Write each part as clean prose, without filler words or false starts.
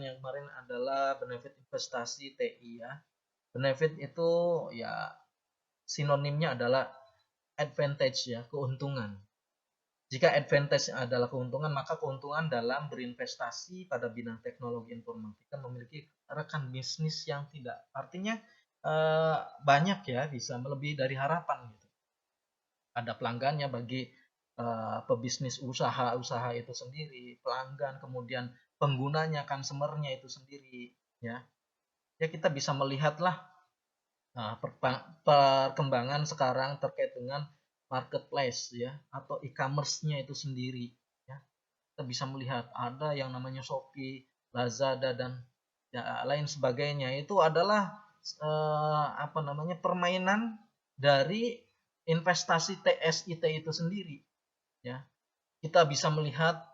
yang kemarin adalah benefit investasi TI ya. Benefit itu ya sinonimnya adalah advantage ya, keuntungan. Jika advantage adalah keuntungan, maka keuntungan dalam berinvestasi pada bidang teknologi informatika memiliki rekan bisnis yang tidak. Artinya banyak ya, bisa melebihi dari harapan gitu. Ada pelanggannya bagi pebisnis usaha itu sendiri, pelanggan, kemudian penggunanya, consumernya itu sendiri ya. Ya kita bisa melihatlah perkembangan sekarang terkait dengan marketplace ya atau e-commerce-nya itu sendiri ya. Kita bisa melihat ada yang namanya Shopee, Lazada dan ya, lain sebagainya. Itu adalah permainan dari investasi TSIT itu sendiri ya. Kita bisa melihat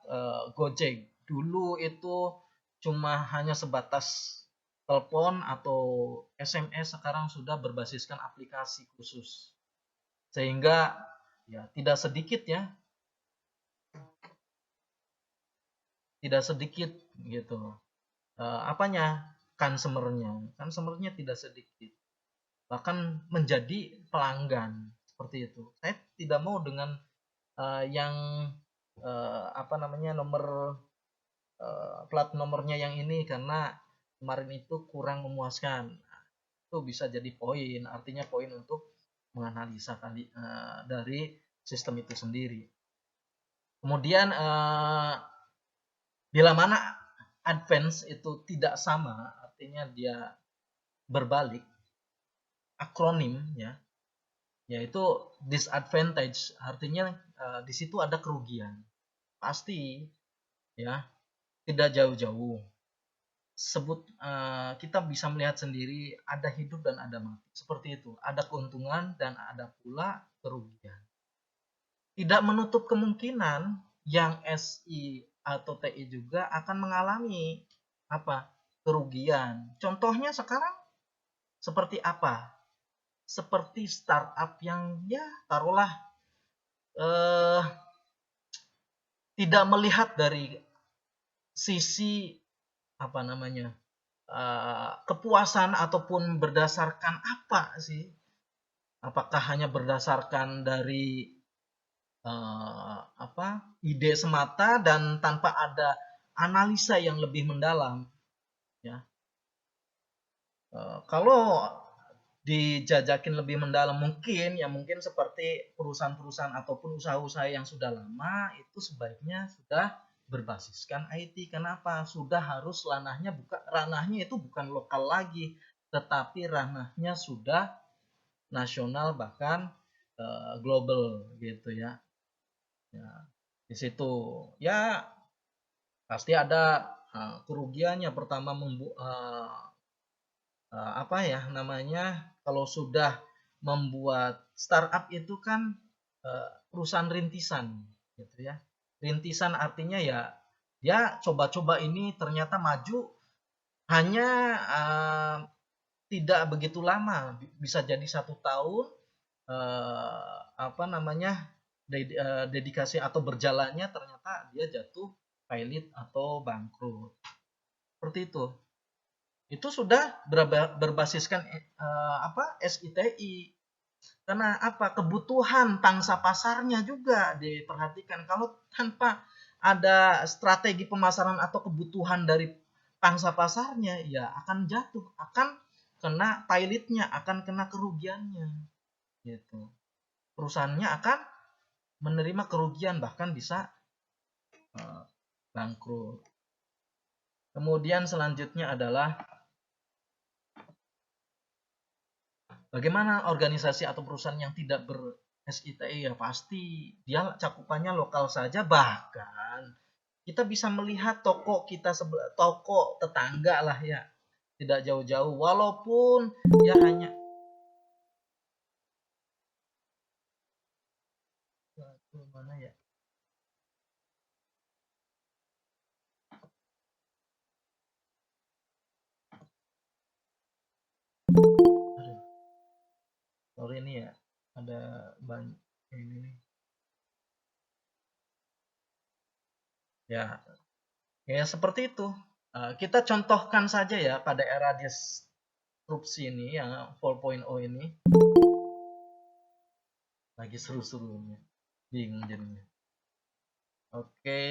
Gojek dulu itu cuma hanya sebatas telepon atau SMS, sekarang sudah berbasiskan aplikasi khusus. Sehingga ya tidak sedikit gitu. Consumernya tidak sedikit. Bahkan menjadi pelanggan seperti itu. Saya tidak mau dengan yang nomor plat nomornya yang ini karena kemarin itu kurang memuaskan. Itu bisa jadi poin, artinya poin untuk menganalisa dari sistem itu sendiri. Kemudian bila mana advance itu tidak sama, artinya dia berbalik, akronim ya, yaitu disadvantage, artinya di situ ada kerugian. Pasti ya, tidak jauh-jauh. Kita bisa melihat sendiri ada hidup dan ada mati. Seperti itu. Ada keuntungan dan ada pula kerugian. Tidak menutup kemungkinan yang SI atau TI juga akan mengalami kerugian. Contohnya sekarang seperti apa? Seperti startup yang ya taruhlah tidak melihat dari sisi kepuasan ataupun berdasarkan apa sih? Apakah hanya berdasarkan dari ide semata dan tanpa ada analisa yang lebih mendalam ya. Kalau dijajakin lebih mendalam mungkin seperti perusahaan-perusahaan ataupun usaha-usaha yang sudah lama itu sebaiknya sudah berbasiskan IT. Kenapa? Sudah harus ranahnya itu bukan lokal lagi, tetapi ranahnya sudah nasional bahkan global gitu ya. Ya, di situ ya pasti ada kerugiannya. Pertama kalau sudah membuat startup itu kan perusahaan rintisan gitu ya. Rintisan artinya ya dia coba-coba ini ternyata maju hanya tidak begitu lama, bisa jadi 1 tahun dedikasi atau berjalannya ternyata dia jatuh pilot atau bangkrut. Seperti itu. Itu sudah berbasiskan SITI. Karena kebutuhan pangsa pasarnya juga diperhatikan. Kalau tanpa ada strategi pemasaran atau kebutuhan dari pangsa pasarnya, ya akan jatuh, akan kena pilotnya, akan kena kerugiannya. Gitu. Perusahaannya akan menerima kerugian, bahkan bisa bangkrut. Kemudian selanjutnya adalah bagaimana organisasi atau perusahaan yang tidak ber-SITI, ya pasti dia cakupannya lokal saja, bahkan kita bisa melihat toko tetangga lah ya, tidak jauh-jauh, walaupun dia hanya mana ya, sorry ini ya, ada banyak ini nih ya seperti itu. Kita contohkan saja ya pada era disrupsi ini yang 4.0 ini. Lagi seru-serunya. Bingung jadinya. Oke.